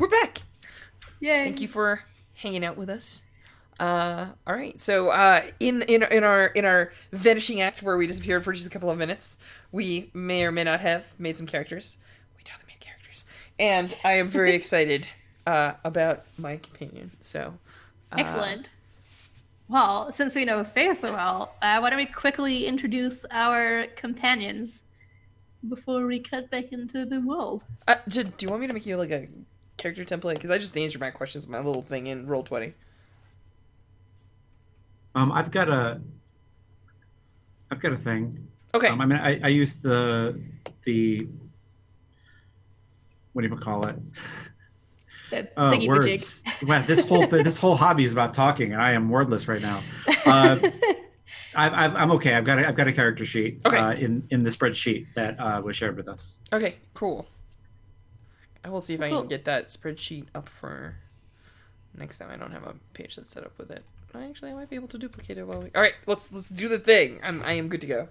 We're back. Yay. Thank you for hanging out with us. All right. So, in our vanishing act where we disappeared for just a couple of minutes, we may or may not have made some characters. We definitely made characters, and I am very excited about my companion. So, Excellent. Well, since we know Faye so well, why don't we quickly introduce our companions before we cut back into the world? do you want me to make you like a character template? Because I just answered my questions in my little thing in Roll20. I've got a thing. Okay. I mean, I use the what do you call it? That thingy majig. Words. Wow, this whole hobby is about talking, and I am wordless right now. I'm okay. I've got a character sheet. Okay. In the spreadsheet that was shared with us. Okay. Cool. I will see if I Cool. can get that spreadsheet up for next time. I don't have a page that's set up with it. Actually, I might be able to duplicate it while we. All right, let's do the thing. I am good to go.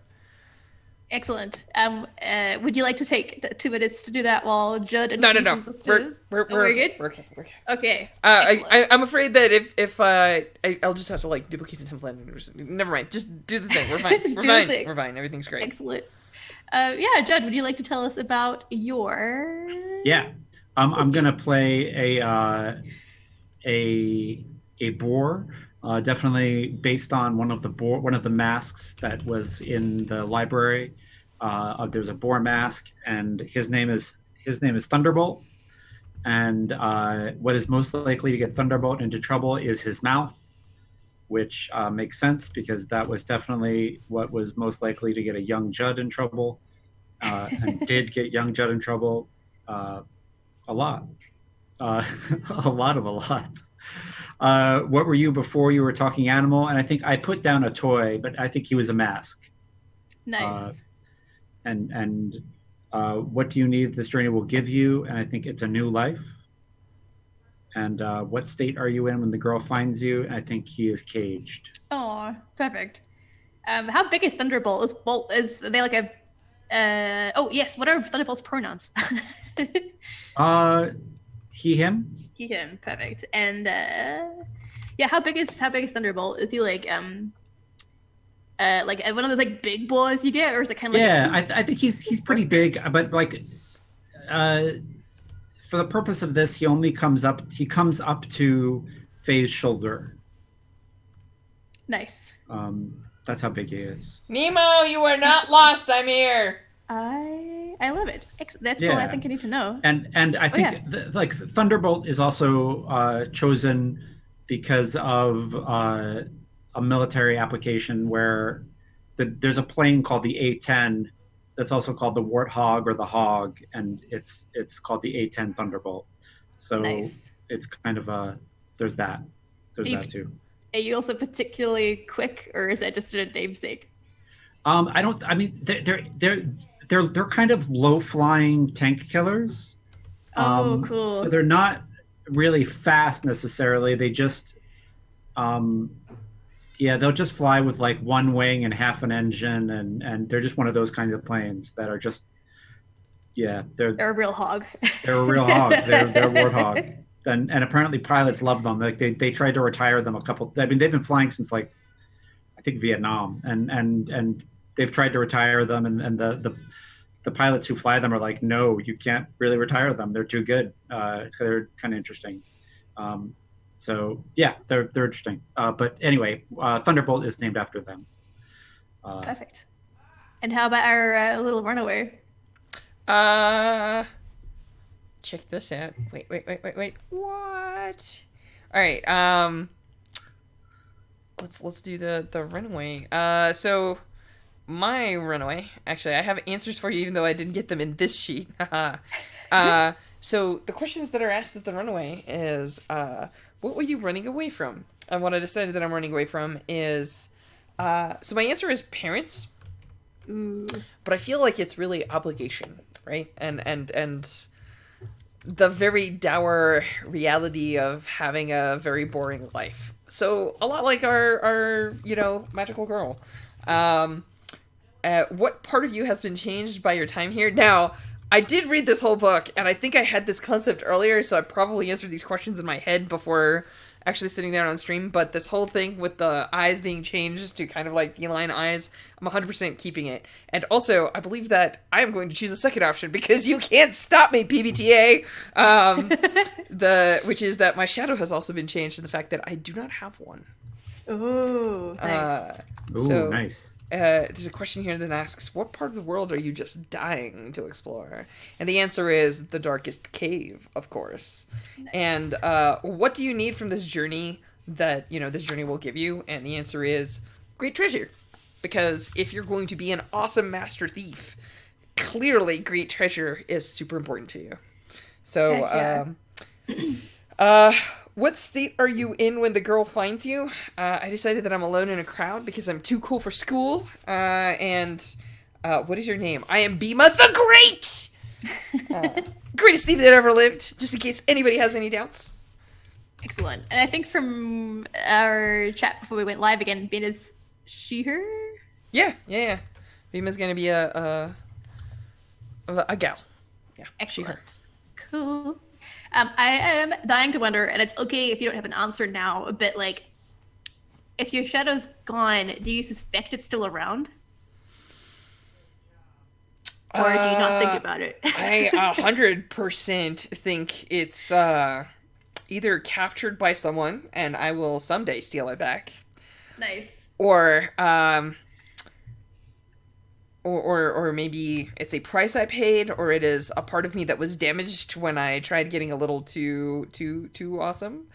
Excellent. Would you like to take 2 minutes to do that while Judd No. introduces us to- We're okay. good. We're okay. We're okay. Okay. I'm afraid that if I'll just have to like duplicate the template. Never mind. Just do the thing. We're fine. Just We're do the fine. thing. We're fine. Everything's great. Excellent. Yeah, Judd, would you like to tell us about your? Yeah. I'm gonna play a boar. Definitely based on one of the masks that was in the library. There's a boar mask, and his name is Thunderbolt. And what is most likely to get Thunderbolt into trouble is his mouth, which makes sense because that was definitely what was most likely to get a young Judd in trouble, and did get young Judd in trouble a lot. A lot. What were you before you were talking animal? And I think I put down a toy, but I think he was a mask. Nice. And what do you need? This journey will give you, and I think it's a new life. And what state are you in when the girl finds you? And I think he is caged. Oh, perfect. How big is Thunderbolt? Is they like a? Oh yes. What are Thunderbolt's pronouns? He, him. He, him. Perfect. And yeah, how big is Thunderbolt? Is he like one of those like big boys you get, or is it kind of like? I think he's pretty big, but like, for the purpose of this, he comes up to Faye's shoulder. Nice. That's how big he is. Nemo, you are not lost. I'm here. I love it. That's all I think I need to know. And I think like Thunderbolt is also chosen because of a military application where there's a plane called the A-10 that's also called the Warthog or the Hog, and it's called the A-10 Thunderbolt. So nice. It's kind of there's that too. Are you also particularly quick, or is that just a namesake? I mean, they're kind of low flying tank killers. Oh, cool. So they're not really fast necessarily. They just, they'll just fly with like one wing and half an engine, and they're just one of those kinds of planes that are just, they're a real hog. They're a real hog. They're a warthog. And apparently pilots love them. Like they tried to retire them they've been flying since like, I think Vietnam, and they've tried to retire them, and the pilots who fly them are like, no, you can't really retire them. They're too good. They're kind of interesting. So yeah, they're interesting. But anyway, Thunderbolt is named after them. Perfect. And how about our little runaway? Check this out. Wait. What? All right. Let's do the runaway. So my runaway. Actually, I have answers for you, even though I didn't get them in this sheet. So the questions that are asked at the runaway is, what were you running away from? And what I decided that I'm running away from is, so my answer is parents. Ooh. But I feel like it's really obligation, right? And the very dour reality of having a very boring life. So a lot like our magical girl. What part of you has been changed by your time here? Now, I did read this whole book, and I think I had this concept earlier, so I probably answered these questions in my head before actually sitting down on stream, but this whole thing with the eyes being changed to kind of like feline eyes, I'm 100% keeping it. And also, I believe that I am going to choose a second option, because you can't stop me, PBTA! Which is that my shadow has also been changed to the fact that I do not have one. Ooh, nice. Ooh, nice. There's a question here that asks, what part of the world are you just dying to explore? And the answer is the darkest cave, of course. Nice. And what do you need from this journey that, this journey will give you? And the answer is great treasure. Because if you're going to be an awesome master thief, clearly great treasure is super important to you. So, what state are you in when the girl finds you? I decided that I'm alone in a crowd because I'm too cool for school. And what is your name? I am Bima the Great! Greatest thief that ever lived, just in case anybody has any doubts. Excellent. And I think from our chat before we went live again, Bima's she, her? Yeah. Bima's gonna be a gal. Yeah, excellent. She, her. Cool. I am dying to wonder, and it's okay if you don't have an answer now, but like, if your shadow's gone, do you suspect it's still around? Or do you not think about it? I 100% think it's either captured by someone, and I will someday steal it back. Nice. Or maybe it's a price I paid, or it is a part of me that was damaged when I tried getting a little too awesome.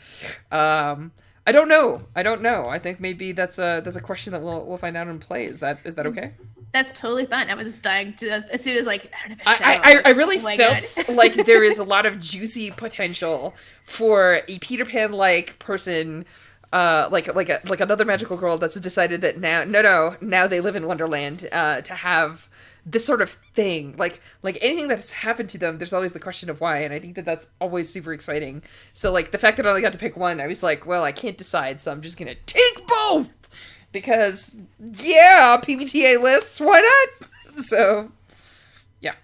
I don't know. I think maybe that's a question that we'll find out in play. Is that okay? That's totally fine. I was just dying to, as soon as like, I don't know if it's I really felt like there is a lot of juicy potential for a Peter Pan-like person, like another magical girl that's decided that now they live in Wonderland, to have this sort of thing, like anything that's happened to them, there's always the question of why, and I think that that's always super exciting. So like the fact that I only got to pick one, I was like, well, I can't decide, so I'm just gonna take both, because yeah, PBTA lists, why not? So yeah,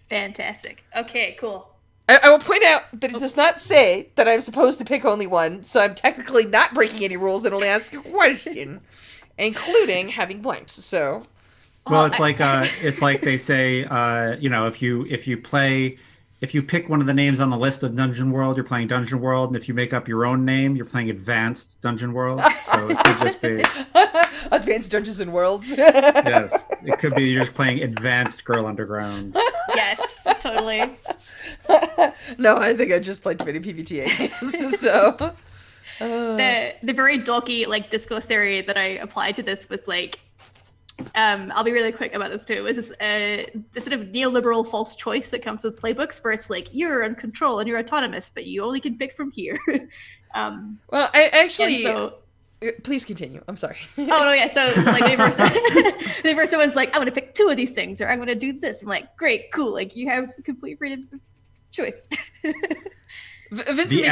fantastic. Okay, cool. I will point out that it does not say that I'm supposed to pick only one, so I'm technically not breaking any rules and only asking a question, including having blanks. So, well, it's like they say, if you pick one of the names on the list of Dungeon World, you're playing Dungeon World, and if you make up your own name, you're playing Advanced Dungeon World. So it could just be Advanced Dungeons and Worlds. Yes, it could be you're just playing Advanced Girl Underground. Yes, totally. No, I think I just played too many PBTA games. So the very dorky like discourse theory that I applied to this was like, I'll be really quick about this too. It was this sort of neoliberal false choice that comes with playbooks, where it's like you're in control and you're autonomous, but you only can pick from here. Well, I actually. Please continue. I'm sorry. Oh no, yeah. So like whenever someone's like, I'm gonna pick two of these things, or I'm gonna do this, I'm like, great, cool. Like you have complete freedom of choice. The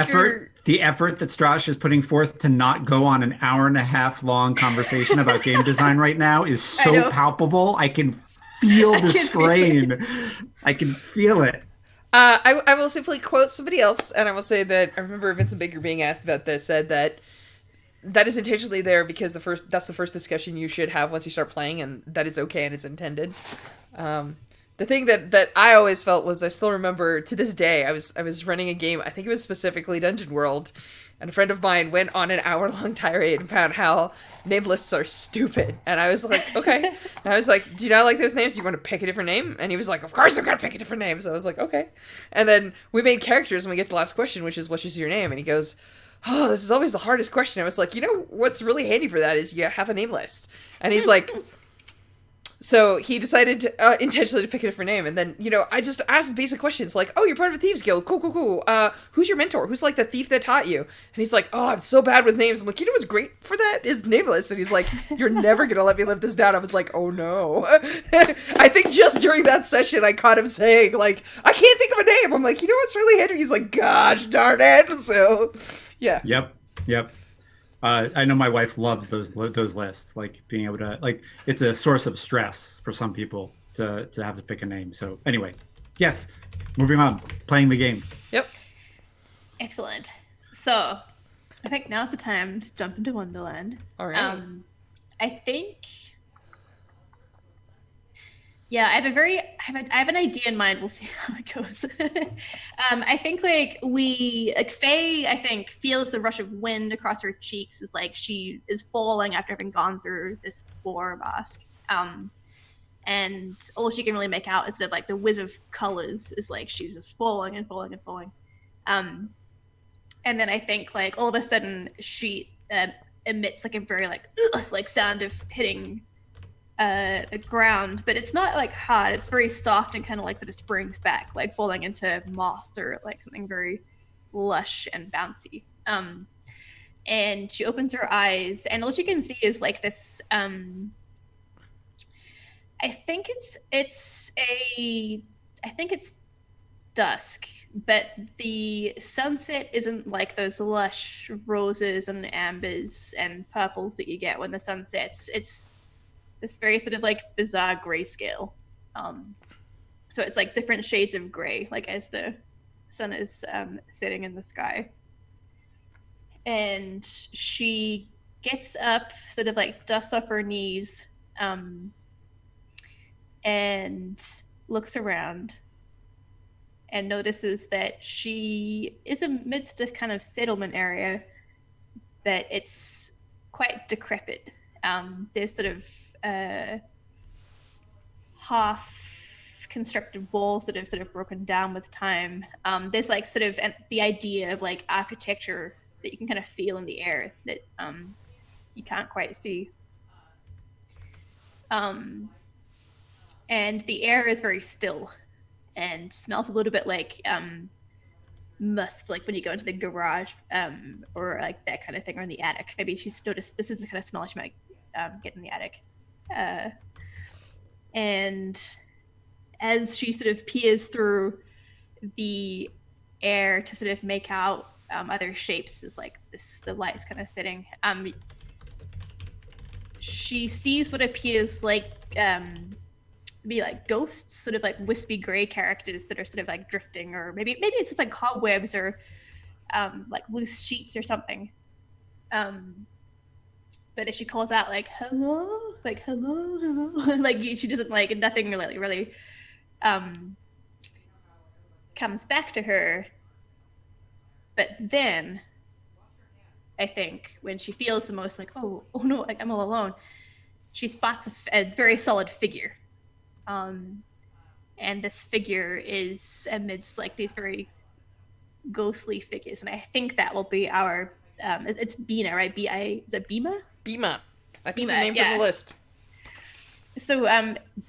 effort that Strash is putting forth to not go on an hour and a half long conversation about game design right now is so palpable. I can feel the strain. I can feel it. I will simply quote somebody else, and I will say that I remember Vincent Baker being asked about this, said that is intentionally there because that's the first discussion you should have once you start playing, and that is okay and it's intended. The thing that I always felt was, I still remember to this day, I was running a game, I think it was specifically Dungeon World, and a friend of mine went on an hour-long tirade about how name lists are stupid. And I was like, okay. And I was like, do you not like those names? Do you want to pick a different name? And he was like, of course I'm going to pick a different name. So I was like, okay. And then we made characters and we get to the last question, which is, what's your name? And he goes, oh, this is always the hardest question. I was like, what's really handy for that is you have a name list. And he's like, so he decided to intentionally to pick a different name. And then, I just asked basic questions like, oh, you're part of a thieves guild. Cool. Who's your mentor? Who's like the thief that taught you? And he's like, oh, I'm so bad with names. I'm like, what's great for that is nameless. And he's like, you're never going to let me live this down. I was like, oh no. I think just during that session, I caught him saying like, I can't think of a name. I'm like, what's really handy? He's like, gosh darn it. So yeah. Yep. I know my wife loves those lists, like being able to, like, it's a source of stress for some people to have to pick a name. So anyway, Yes. Moving on. Playing the game. Yep. Excellent. So, I think now's the time to jump into Wonderland. All right. I think. Yeah, I have an idea in mind. We'll see how it goes. I think Faye, I think, feels the rush of wind across her cheeks as like she is falling after having gone through this boar mask. And all she can really make out is that like the whiz of colors is like she's just falling and falling and falling. And then I think like all of a sudden she emits like a very like sound of hitting the ground, but it's not like hard. It's very soft and kind of like sort of springs back, like falling into moss or like something very lush and bouncy. And she opens her eyes, and all she can see is like this. I think it's dusk, but the sunset isn't like those lush roses and ambers and purples that you get when the sun sets. It's this very sort of like bizarre grayscale. So it's like different shades of gray, like as the sun is setting in the sky. And she gets up, sort of like dusts off her knees, and looks around and notices that she is amidst a kind of settlement area, but it's quite decrepit. There's sort of half constructed walls that have sort of broken down with time. There's like sort of the idea of like architecture that you can kind of feel in the air that you can't quite see. And the air is very still and smells a little bit like must, like when you go into the garage or like that kind of thing, or in the attic. Maybe she's noticed this is the kind of smell she might get in the attic. And as she sort of peers through the air to sort of make out other shapes, is like the light's kind of setting. She sees what appears like be like ghosts, sort of like wispy gray characters that are sort of like drifting, or maybe it's just like cobwebs or like loose sheets or something. But if she calls out like hello, like she doesn't, like, nothing really comes back to her. But then I think when she feels the most like, oh no, like I'm all alone, she spots a very solid figure. And this figure is amidst like these very ghostly figures, and I think that will be our it's Bina, right? Is it Bima? Bima. I think Bima, the name yeah. from the list. So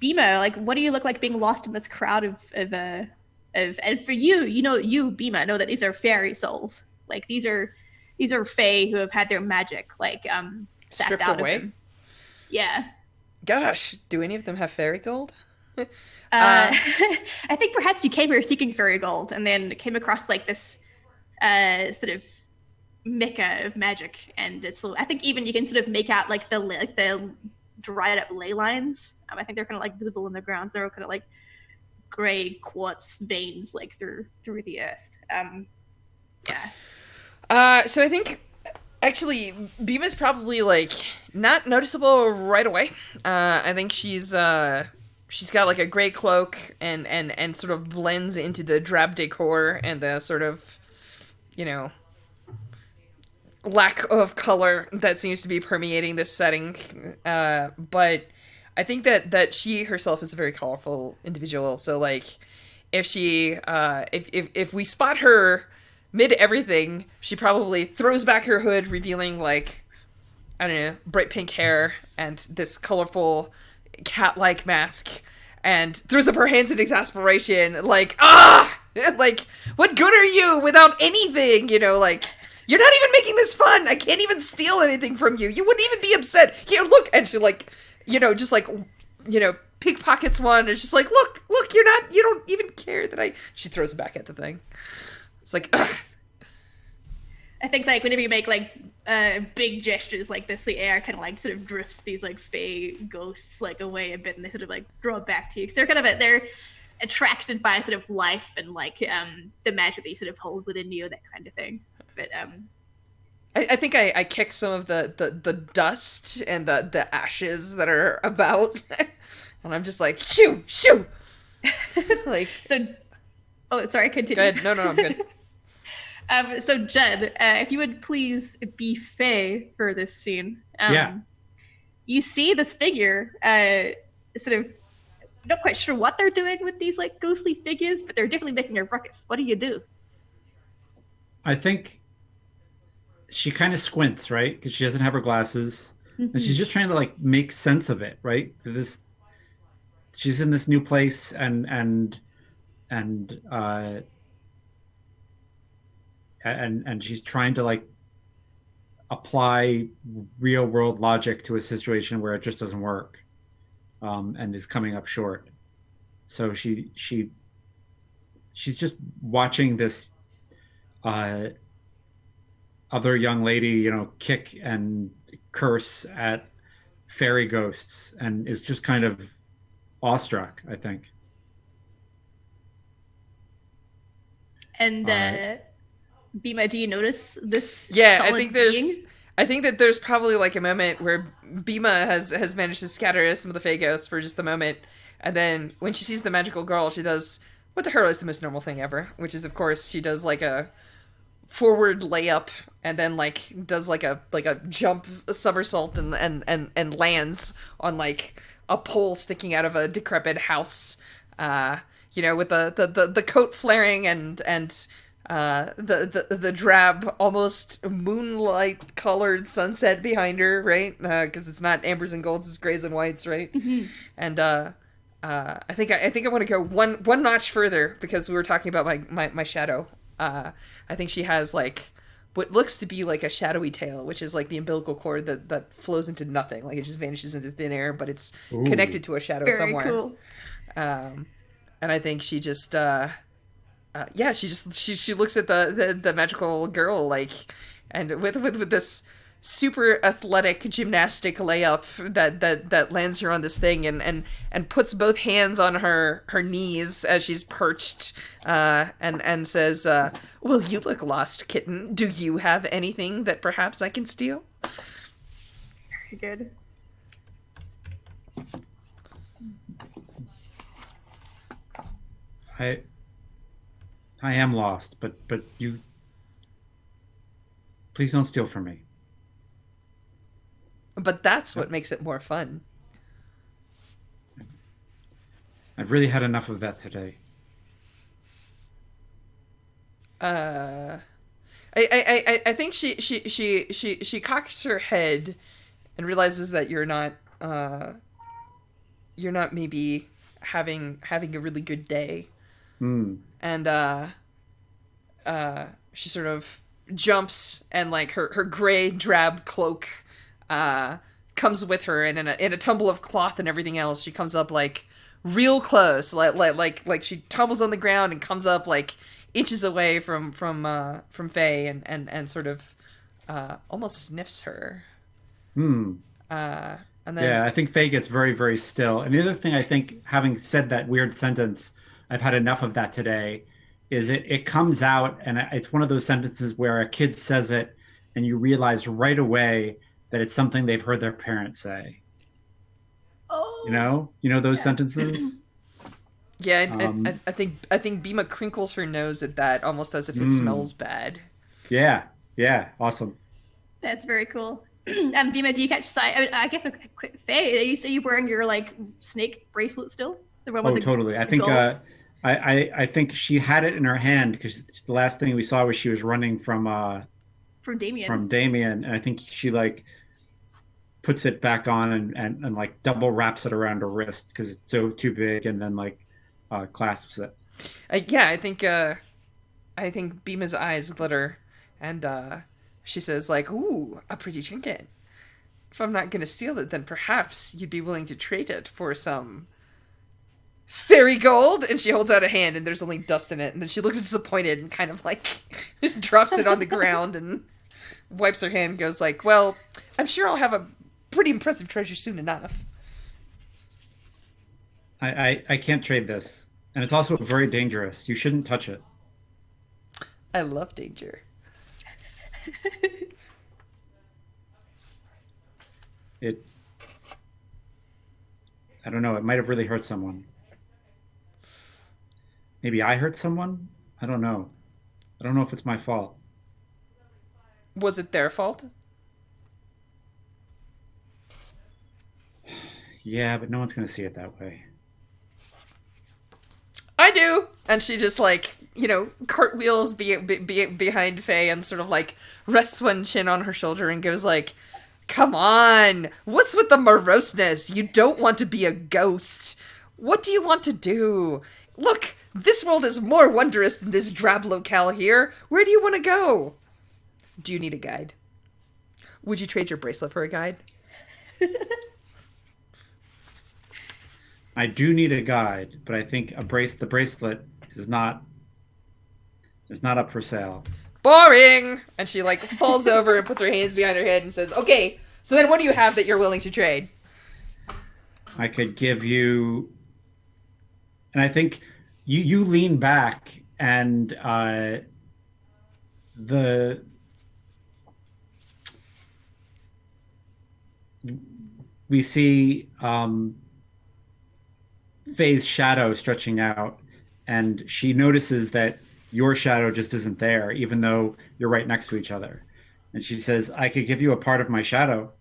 Bima, like, what do you look like being lost in this crowd of and for you, you Bima know that these are fairy souls. Like these are fae who have had their magic like Stripped out away? of them. Yeah. Gosh, do any of them have fairy gold? I think perhaps you came here seeking fairy gold and then came across like this sort of mecca of magic, and it's, I think even you can sort of make out like the dried up ley lines. I think they're kind of like visible in the ground. They're kind of like gray quartz veins like through the earth. Yeah. So I think actually Bima's probably like not noticeable right away. I think she's got like a gray cloak and sort of blends into the drab decor and the sort of, lack of color that seems to be permeating this setting. But I think that she herself is a very colorful individual. So like if she if we spot her mid everything, she probably throws back her hood, revealing like, I don't know, bright pink hair and this colorful cat-like mask, and throws up her hands in exasperation, like, like, what good are you without anything? Like, you're not even making this fun. I can't even steal anything from you. You wouldn't even be upset. Here, look. And she like, just like, pickpockets one. And she's like, look, you don't even care that she throws it back at the thing. It's like, ugh. I think like whenever you make like big gestures like this, the air kind of like sort of drifts these like fey ghosts like away a bit, and they sort of like draw back to you because they're kind of they're attracted by sort of life and like the magic that you sort of hold within you, that kind of thing. But I think I kick some of the dust and the ashes that are about, and I'm just like, shoo, shoo. Like, so, oh, sorry, continue. Go ahead. No, I'm good. So Jed, if you would please be Faye for this scene. Yeah. You see this figure, sort of not quite sure what they're doing with these like ghostly figures, but they're definitely making a ruckus. What do you do? I think she kind of squints, right? Because she doesn't have her glasses. And she's just trying to like make sense of it, right? She's in this new place and she's trying to like apply real world logic to a situation where it just doesn't work, and is coming up short. So she's just watching this other young lady, kick and curse at fairy ghosts, and is just kind of awestruck, I think. And Bima, do you notice this? Yeah, solid I think that there's probably like a moment where Bima has managed to scatter some of the Fae ghosts for just a moment, and then when she sees the magical girl, she does what to her is the most normal thing ever, which is, of course, she does like a forward layup and then like does like a jump, a somersault, and lands on like a pole sticking out of a decrepit house, with the coat flaring and the drab, almost moonlight colored sunset behind her, right? Because it's not ambers and golds, it's grays and whites, right? Mm-hmm. And I think I want to go one notch further, because we were talking about my shadow. I think she has like what looks to be like a shadowy tail, which is like the umbilical cord that flows into nothing, like it just vanishes into thin air, but it's connected to a shadow Very somewhere. Cool. And I think she just she looks at the magical girl, like, and with this super athletic gymnastic layup that lands her on this thing, and puts both hands on her knees as she's perched, and says, well, you look lost, kitten. Do you have anything that perhaps I can steal? Very good. I am lost, but you please don't steal from me. But that's what makes it more fun. I've really had enough of that today. I think she cocks her head and realizes that you're not maybe having a really good day. And she sort of jumps, and like her gray drab cloak comes with her, and in a tumble of cloth and everything else, she comes up like real close, like she tumbles on the ground and comes up like inches away from Faye, and sort of almost sniffs her. And then, yeah, I think Faye gets very, very still. And the other thing, I think, having said that weird sentence, I've had enough of that today, is it comes out, and it's one of those sentences where a kid says it and you realize right away that it's something they've heard their parents say. Oh. You know those sentences? Yeah, I think Bima crinkles her nose at that, almost as if it smells bad. Yeah, awesome. That's very cool. Bima, do you catch sight? I guess a quick Faye, you say you're wearing your like snake bracelet still? The one with Totally. I think I think she had it in her hand, because the last thing we saw was she was running from Damien, and I think she like puts it back on and like double wraps it around her wrist because it's too big, and then like clasps it. I think Bima's eyes glitter, and she says like, "Ooh, a pretty trinket. If I'm not gonna steal it, then perhaps you'd be willing to trade it for some fairy gold." And she holds out a hand, and there's only dust in it, and then she looks disappointed and kind of like drops it on the ground and wipes her hand and goes like, "Well, I'm sure I'll have a pretty impressive treasure soon enough." I can't trade this. And it's also very dangerous. You shouldn't touch it. I love danger. It, I don't know, it might have really hurt someone. Maybe I hurt someone? I don't know. I don't know if it's my fault. Was it their fault? Yeah, but no one's going to see it that way. I do. And she just like, cartwheels behind Faye and sort of like rests one chin on her shoulder and goes like, "Come on, what's with the moroseness? You don't want to be a ghost. What do you want to do? Look, this world is more wondrous than this drab locale here. Where do you want to go? Do you need a guide? Would you trade your bracelet for a guide?" I do need a guide, but I think the bracelet is not up for sale. Boring! And she like falls over and puts her hands behind her head and says, "Okay, so then what do you have that you're willing to trade?" I could give you, and I think you lean back and the we see Faye's shadow stretching out, and she notices that your shadow just isn't there, even though you're right next to each other. And she says, "I could give you a part of my shadow."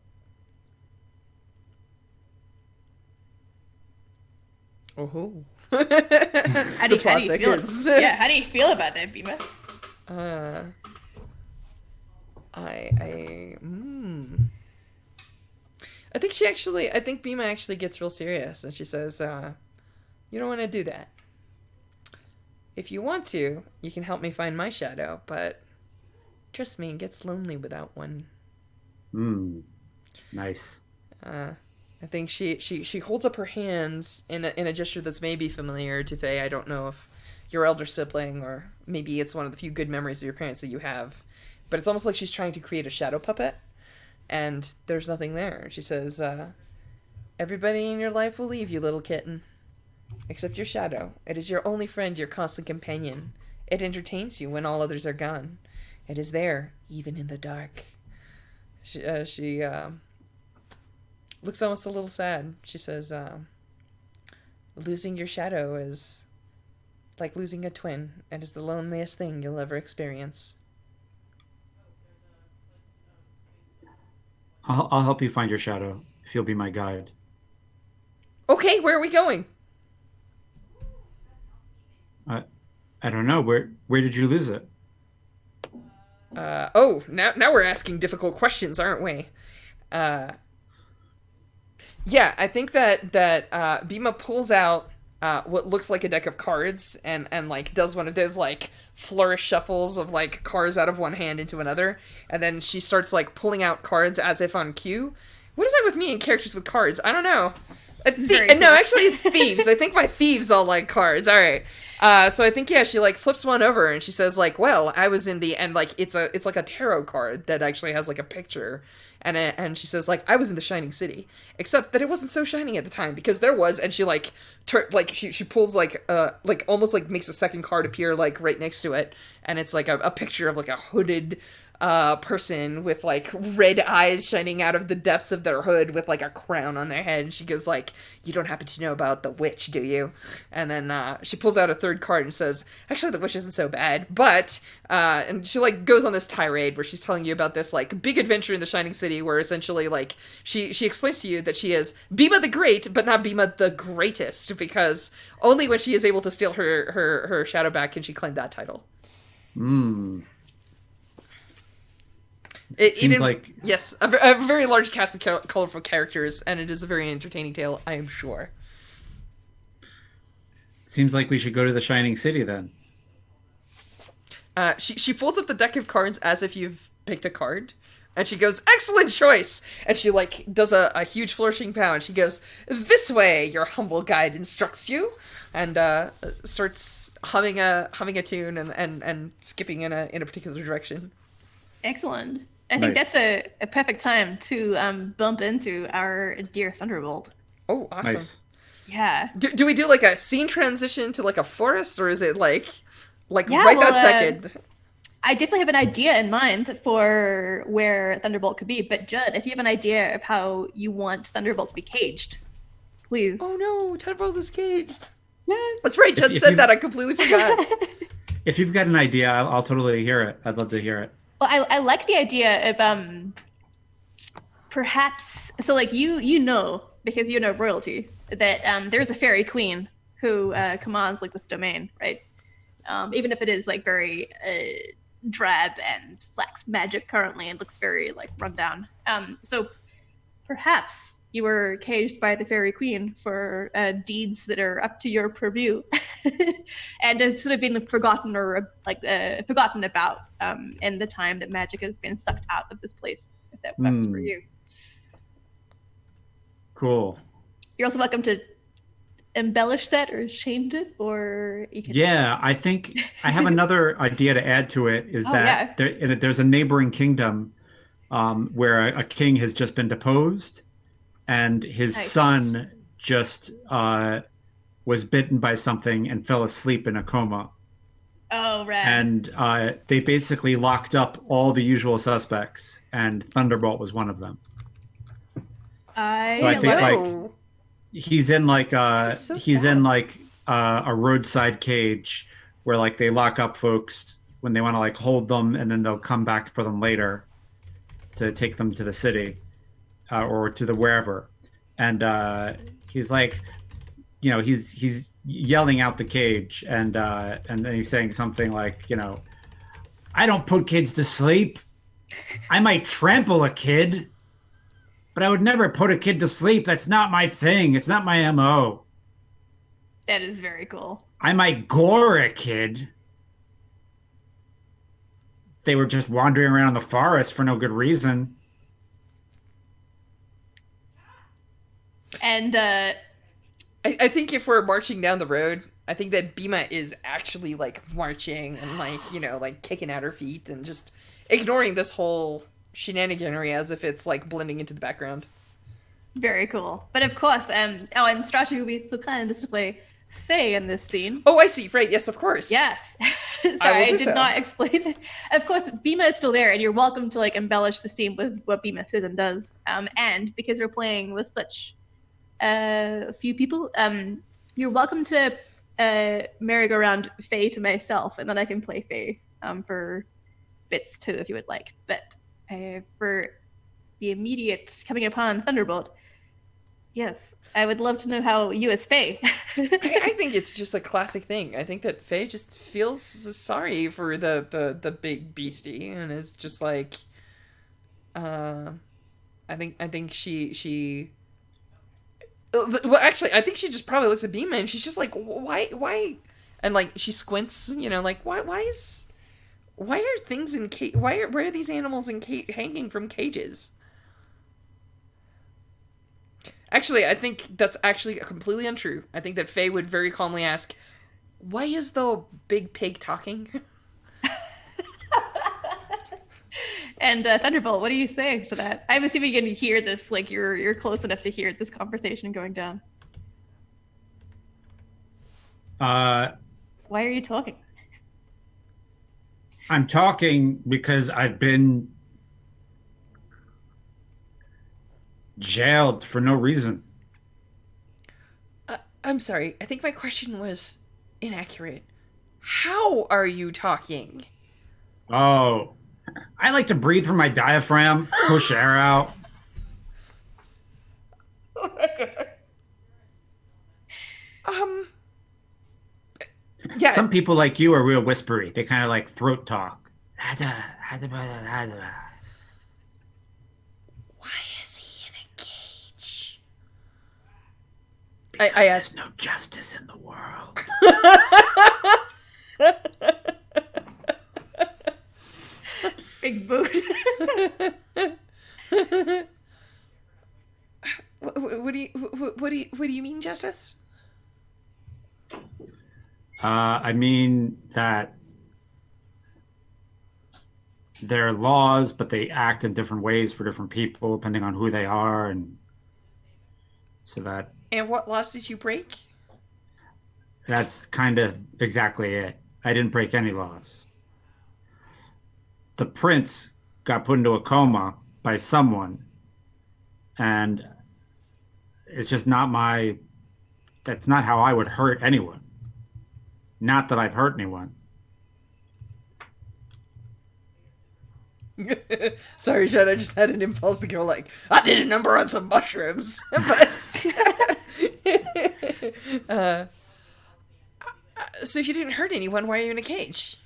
Oh. How do you feel? Yeah, how do you feel about that, Bima? I think Bima actually gets real serious, and she says, "You don't want to do that. If you want to, you can help me find my shadow, but trust me, it gets lonely without one." Nice. I think she holds up her hands in a gesture that's maybe familiar to Faye. I don't know if your elder sibling, or maybe it's one of the few good memories of your parents that you have, but it's almost like she's trying to create a shadow puppet, and there's nothing there. She says, "Everybody in your life will leave you, little kitten, except your shadow. It is your only friend, your constant companion. It entertains you when all others are gone. It is there, even in the dark." She looks almost a little sad. She says, "Losing your shadow is like losing a twin. It is the loneliest thing you'll ever experience." I'll help you find your shadow if you'll be my guide. Okay, where are we going? I don't know. Where did you lose it? Now we're asking difficult questions, aren't we? Yeah, I think that Bima pulls out what looks like a deck of cards and like does one of those like flourish shuffles of like cards out of one hand into another, and then she starts like pulling out cards as if on cue. What is that with me and characters with cards? I don't know. No, actually it's thieves. I think my thieves all like cards. All right. So I think, yeah, she like flips one over and she says like, "Well, I was in the," and like it's like a tarot card that actually has like a picture, and she says like, "I was in the Shining City," except that it wasn't so shining at the time because there was, and she like she pulls like almost like makes a second card appear like right next to it, and it's like a picture of like a hooded person with like red eyes shining out of the depths of their hood with like a crown on their head. And she goes like, "You don't happen to know about the witch, do you?" And then she pulls out a third card and says, "Actually, the witch isn't so bad, but," and she like goes on this tirade where she's telling you about this like big adventure in the Shining City where essentially like she explains to you that she is Bima the Great, but not Bima the Greatest, because only when she is able to steal her shadow back can she claim that title. It seems like, yes, a very large cast of colorful characters, and it is a very entertaining tale, I am sure. Seems like we should go to the Shining City then. She folds up the deck of cards as if you've picked a card, and she goes, "Excellent choice!" And she like does a huge flourishing bow, and she goes, "This way, your humble guide instructs you," and starts humming a tune and skipping in a particular direction. Excellent. I think Nice. that's a perfect time to bump into our dear Thunderbolt. Oh, awesome. Nice. Yeah. Do we do like a scene transition to like a forest, or is it like Yeah, right well, that second? I definitely have an idea in mind for where Thunderbolt could be. But Judd, if you have an idea of how you want Thunderbolt to be caged, please. Oh no, Thunderbolt is caged. Yes. That's right. Judd if said you- that. I completely forgot. If you've got an idea, I'll totally hear it. I'd love to hear it. Well, I like the idea of perhaps so like you know because you know royalty that there's a fairy queen who commands like this domain, right? Even if it is like very drab and lacks magic currently and looks very like run down. So perhaps you were caged by the fairy queen for deeds that are up to your purview and have sort of been forgotten or like forgotten about in the time that magic has been sucked out of this place, if that works for you. Cool. You're also welcome to embellish that or change it, or you can Yeah, I think I have another idea to add to it. Is that there's a neighboring kingdom where a king has just been deposed, and his son just was bitten by something and fell asleep in a coma. Oh, right. And they basically locked up all the usual suspects, and Thunderbolt was one of them. I think like he's in like so he's sad. in like a roadside cage where like they lock up folks when they want to like hold them, and then they'll come back for them later to take them to the city or to the wherever. And he's like, you know, he's yelling out the cage, and then he's saying something like, you know, I don't put kids to sleep. I might trample a kid, but I would never put a kid to sleep. That's not my thing. It's not my MO. That is very cool. I might gore a kid. They were just wandering around the forest for no good reason. And I think if we're marching down the road, I think that Bima is actually like marching and like, you know, like kicking out her feet and just ignoring this whole shenaniganery as if it's like blending into the background. very cool. But of course, and Strachey will be so kind as to play Faye in this scene. Oh, I see. Right. Yes, of course. Yes. Sorry, I will I do did so. not explain. Of course, Bima is still there, and you're welcome to like embellish the scene with what Bima says and does. And because we're playing with such few people, you're welcome to merry-go-round Faye to myself, and then I can play Faye for bits too if you would like. But for the immediate coming upon Thunderbolt, yes, I would love to know how you as Faye. I think it's just a classic thing. I think that Faye just feels sorry for the big beastie and is just like, I think she. Well, actually, I think she just probably looks at Bima and she's just like, why, and like she squints, you know, like why are things in why are these animals in hanging from cages? Actually, I think that's actually completely untrue. I think that Faye would very calmly ask, why is the big pig talking? And Thunderbolt, what do you say to that? I'm assuming you can hear this, like you're close enough to hear this conversation going down. Why are you talking? I'm talking because I've been jailed for no reason. I'm sorry. I think my question was inaccurate. How are you talking? Oh, I like to breathe through my diaphragm, push air out. Yeah. Some people like you are real whispery. They kind of like throat talk. Why is he in a cage? I asked. There's no justice in the world. Big boot. What do you mean, Justice? I mean that there are laws, but they act in different ways for different people, depending on who they are, and so that And what laws did you break? That's kind of exactly it. I didn't break any laws. The prince got put into a coma by someone, and it's just not my. That's not how I would hurt anyone. Not that I've hurt anyone. Sorry, Jen, I just had an impulse to go like, I did a number on some mushrooms. But so if you didn't hurt anyone, why are you in a cage?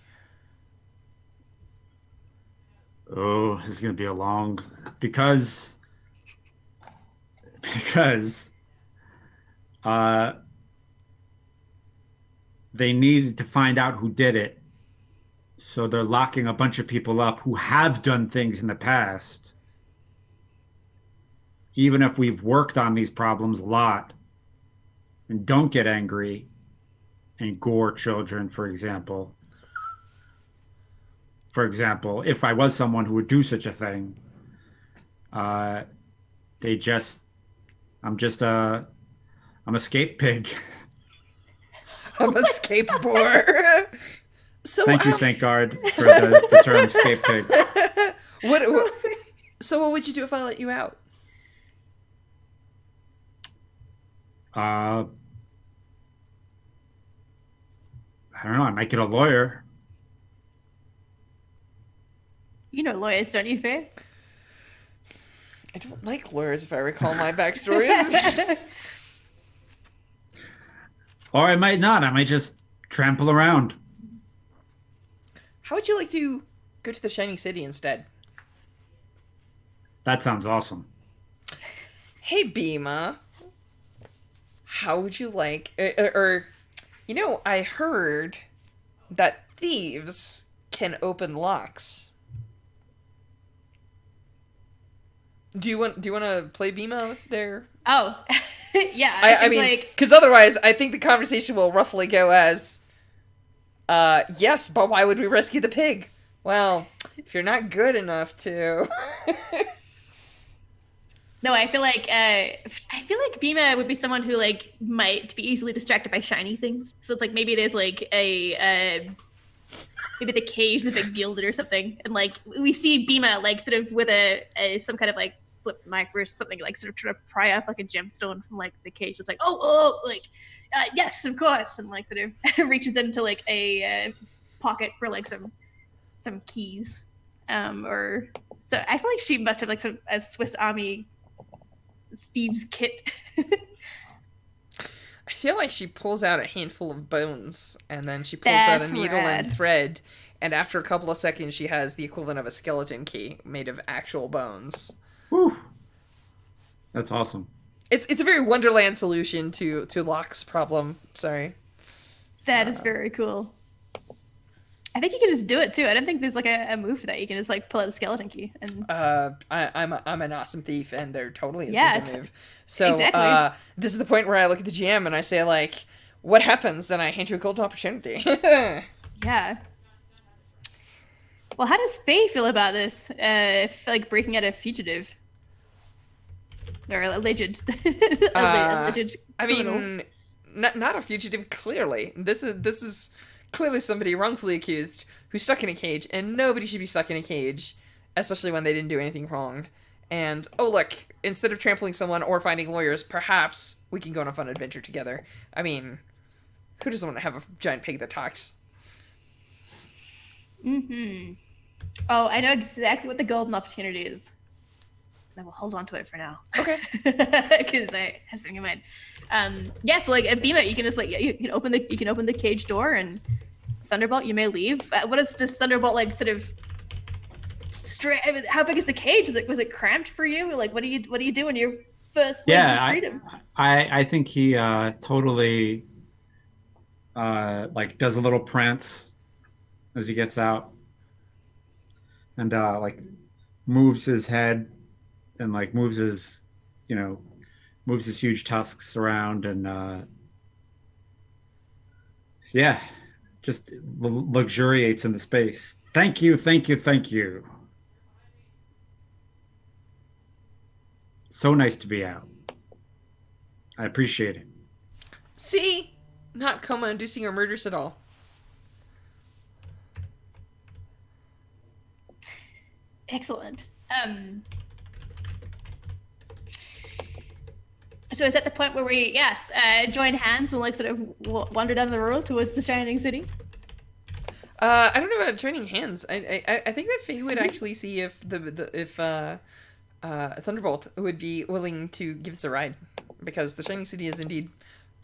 Oh, this is gonna be a long because they needed to find out who did it. So they're locking a bunch of people up who have done things in the past. Even if we've worked on these problems a lot and don't get angry and gore children, for example. For example, if I was someone who would do such a thing, they just, I'm a scape pig. I'm a skateboard. So Thank you, St. Guard, for the term scape pig. So what would you do if I let you out? I don't know. I might get a lawyer. You know lawyers, don't you, Faye? I don't like lawyers, if I recall my backstories. Or I might not. I might just trample around. How would you like to go to the Shining City instead? That sounds awesome. Hey, Bhima. How would you like... I heard that thieves can open locks. Do you want to play Bhima there? Oh, yeah. I mean, because otherwise, I think the conversation will roughly go as, yes, but why would we rescue the pig? Well, if you're not good enough to. No, I feel like Bhima would be someone who like might be easily distracted by shiny things. So it's like maybe there's like maybe the cage is a big gilded or something, and like we see Bhima like sort of with a some kind of like flip mic or something, like sort of trying to pry off like a gemstone from like the cage. It's like yes, of course, and like sort of reaches into like a pocket for like some keys, or so I feel like she must have like a Swiss Army thieves kit. I feel like she pulls out a handful of bones, and then she pulls out a needle and thread, and after a couple of seconds, she has the equivalent of a skeleton key made of actual bones. Whew. That's awesome. It's a very Wonderland solution to Locke's problem. Sorry. That is very cool. I think you can just do it too. I don't think there's like a move for that. You can just like pull out a skeleton key and. I'm an awesome thief, and there totally isn't a move. So exactly. This is the point where I look at the GM and I say like, "What happens?" And I hand you a golden opportunity. Yeah. Well, how does Faye feel about this? If like breaking out a fugitive or alleged. I mean, not a fugitive. Clearly, this is clearly somebody wrongfully accused who's stuck in a cage, and nobody should be stuck in a cage, especially when they didn't do anything wrong. And oh look, instead of trampling someone or finding lawyers, perhaps we can go on a fun adventure together. I mean, who doesn't want to have a giant pig that talks? Mm-hmm. Oh, I know exactly what the golden opportunity is. I will hold on to it for now. Okay. Because I have something in mind. Yeah, so like at Bhima, you can just like you can open the cage door, and Thunderbolt, you may leave. What does Thunderbolt like sort of straight? How big is the cage? Was it cramped for you? Like what do you do when you're first freedom? I think he totally like does a little prance as he gets out, and like moves his head and like moves his huge tusks around, and just luxuriates in the space. Thank you. So nice to be out. I appreciate it. See? Not coma-inducing or murderous at all. Excellent. So it's at the point where we, yes, join hands and like sort of wander down the road towards the Shining City. I don't know about joining hands. I think that Faye would actually see if Thunderbolt would be willing to give us a ride, because the Shining City is indeed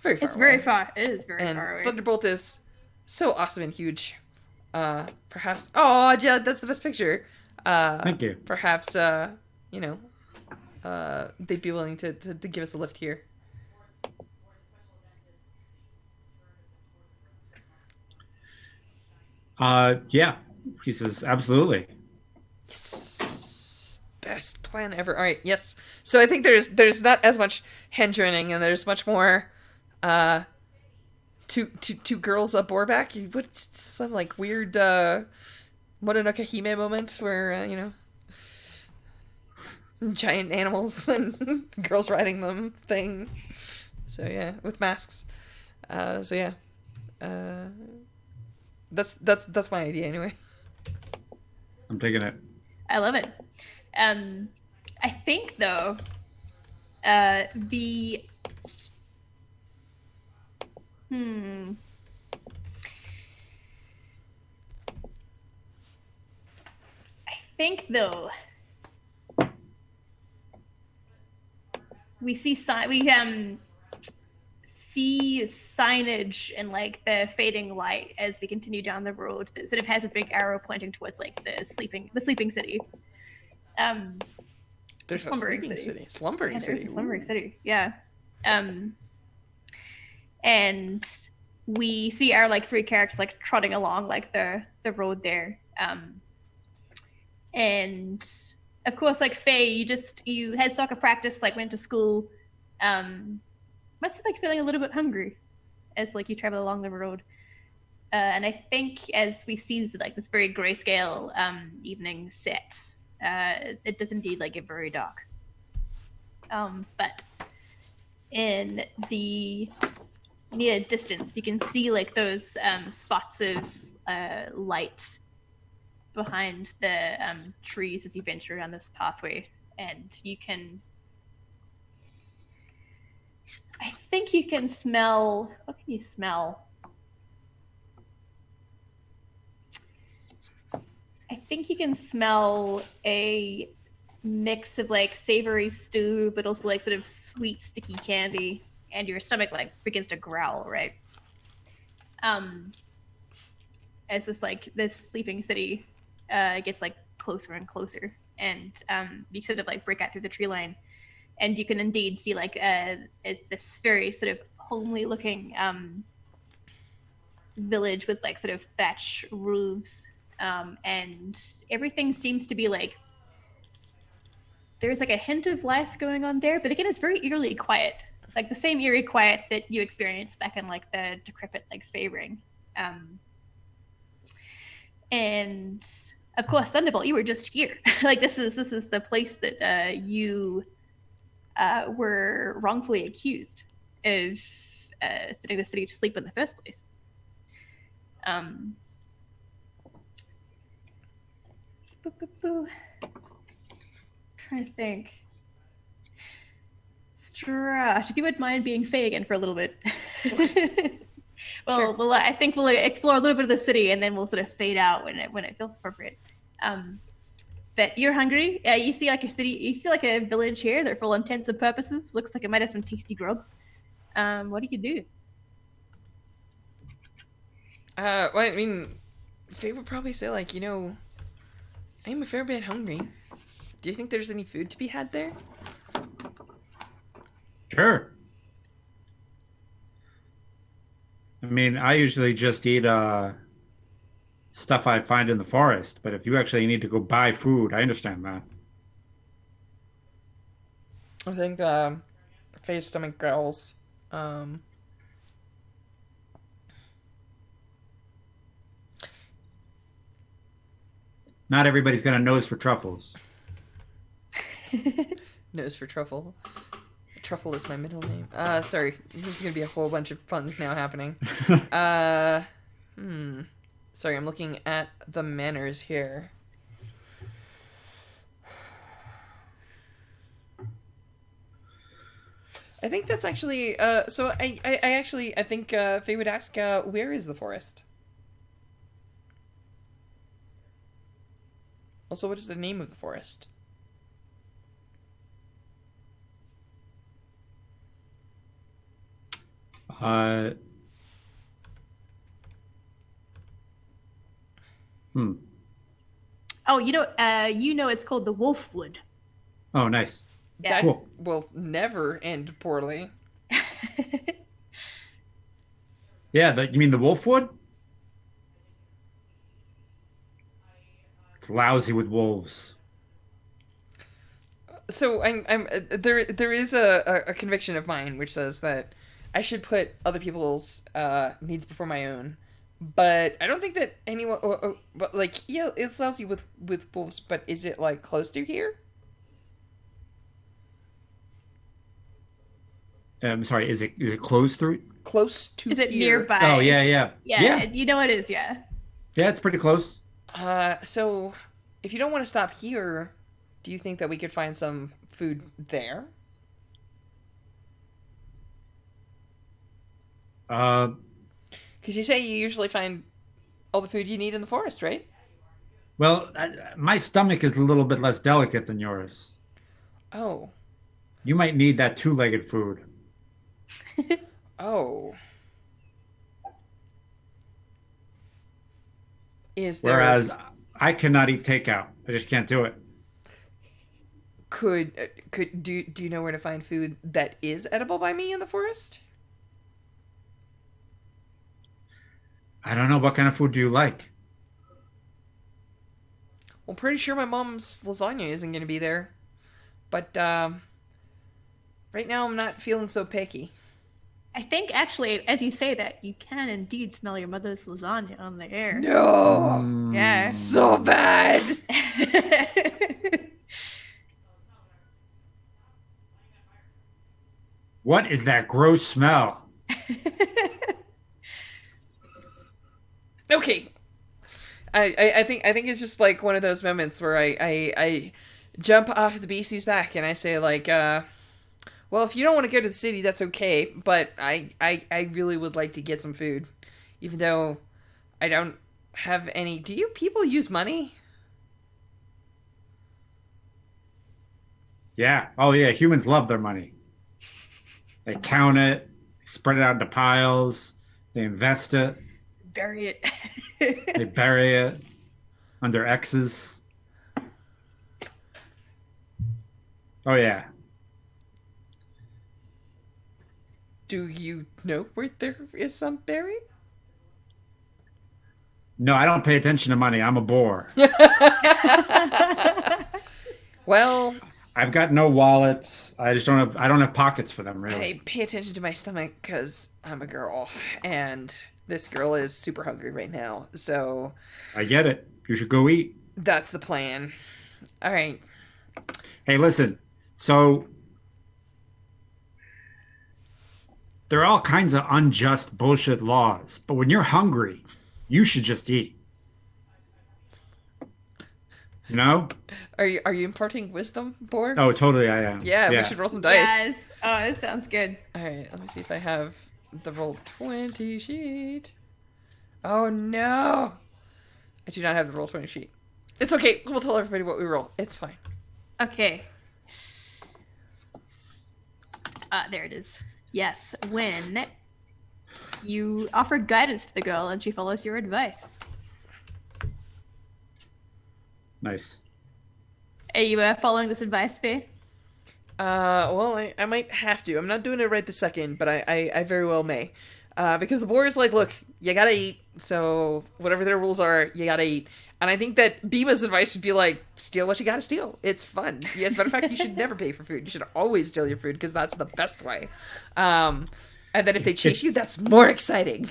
very far It's away. very far. It is very And far away. Thunderbolt is so awesome and huge. Perhaps. Oh, Jed, that's the best picture. Thank you. Perhaps, you know, they'd be willing to give us a lift here. Yeah. He says, absolutely. Yes, best plan ever. All right, yes. So I think there's not as much hand joining, and there's much more, two girls a boarback. What's some like weird Mononoke Hime moment where giant animals and girls riding them thing. So yeah, with masks. So yeah, that's my idea anyway. I'm taking it. I love it. I think though, I think though, we see see signage and like the fading light as we continue down the road that sort of has a big arrow pointing towards like the sleeping city. There's a slumbering sleeping city. city. Slumbering Yeah, city. there's a slumbering city. Yeah. And we see our like three characters like trotting along like the road there. And of course, like Faye, you had soccer practice, like went to school. Must be like feeling a little bit hungry as like you travel along the road. And I think as we see like this very grayscale evening set, it does indeed like get very dark. But in the near distance, you can see like those spots of light behind the trees as you venture down this pathway, and you can. I think you can smell. What can you smell? I think you can smell a mix of like savory stew, but also like sort of sweet, sticky candy, and your stomach like begins to growl, right? As this sleeping city gets like closer and closer, and you sort of like break out through the tree line, and you can indeed see like this very sort of homely looking village with like sort of thatch roofs, and everything seems to be like there's like a hint of life going on there, but again it's very eerily quiet, like the same eerie quiet that you experienced back in like the decrepit like Fey Ring. And of course, Thunderbolt, you were just here. Like this is the place that you were wrongfully accused of setting the city to sleep in the first place. Trying to think. Strash, if you wouldn't mind being Faye again for a little bit. Well, Sure. well, I think we'll explore a little bit of the city, and then we'll sort of fade out when it feels appropriate. But you're hungry. You see like a city. You see like a village here that, for all intents and purposes, looks like it might have some tasty grub. What do you do? Well, I mean, Faye would probably say like, I'm a fair bit hungry. Do you think there's any food to be had there? Sure. I mean, I usually just eat stuff I find in the forest, but if you actually need to go buy food, I understand that. I think Faye's stomach growls. Not everybody's got a nose for truffles. Nose for truffle. Truffle is my middle name. Sorry. There's gonna be a whole bunch of puns now happening. Sorry, I'm looking at the manners here. I think that's actually, so I think, Faye would ask, where is the forest? Also, what is the name of the forest? Oh, it's called the Wolfwood. Oh, nice. Yeah. That Cool. will never end poorly. Yeah, you mean the Wolfwood? It's lousy with wolves. So there is a conviction of mine which says that I should put other people's needs before my own, but I don't think that anyone. But like, yeah, it's lousy with wolves, but is it like close to here? I'm sorry, is it close through? Close to Is it here. nearby? Oh, yeah. Yeah, you know it is, yeah. Yeah, it's pretty close. So if you don't want to stop here, do you think that we could find some food there? Because you say you usually find all the food you need in the forest, right? Well, my stomach is a little bit less delicate than yours. Oh. You might need that two-legged food. Oh. Is there... Whereas I cannot eat takeout. I just can't do it. Do you know where to find food that is edible by me in the forest? I don't know. What kind of food do you like? Well, pretty sure my mom's lasagna isn't going to be there. But, right now I'm not feeling so picky. I think, actually, as you say that, you can indeed smell your mother's lasagna on the air. No! Yeah. So bad! What is that gross smell? Okay. I think it's just like one of those moments where I jump off the beastie's back and I say like, well, if you don't want to go to the city, that's okay, but I really would like to get some food, even though I don't have any. Do you people use money? Yeah. Oh, yeah. Humans love their money. They count it, spread it out into piles, they invest it, Bury it. they bury it under X's. Oh, yeah. Do you know where there is some buried? No, I don't pay attention to money. I'm a bore. Well, I've got no wallets. I don't have pockets for them, really. I pay attention to my stomach because I'm a girl, and this girl is super hungry right now. So I get it. You should go eat. that's the plan. All right. Hey, listen. So there are all kinds of unjust bullshit laws, but when you're hungry, you should just eat. You know? Are you imparting wisdom, Borg? Oh, totally, I am. Yeah, we should roll some dice. Yes. Oh, that sounds good. All right, let me see if I have the roll 20 sheet. Oh no, I do not have the roll 20 sheet. It's okay. We'll tell everybody what we roll. It's fine. Okay. There it is. Yes, when you offer guidance to the girl and she follows your advice. Nice. Are you following this advice, Faye? Well, I might have to. I'm not doing it right this second, but I very well may. Because the board is like, look, you gotta eat. So whatever their rules are, you gotta eat. And I think that Bima's advice would be like, steal what you gotta steal. It's fun. Yes, as a matter of fact, you should never pay for food. You should always steal your food because that's the best way. And then if they chase you, that's more exciting.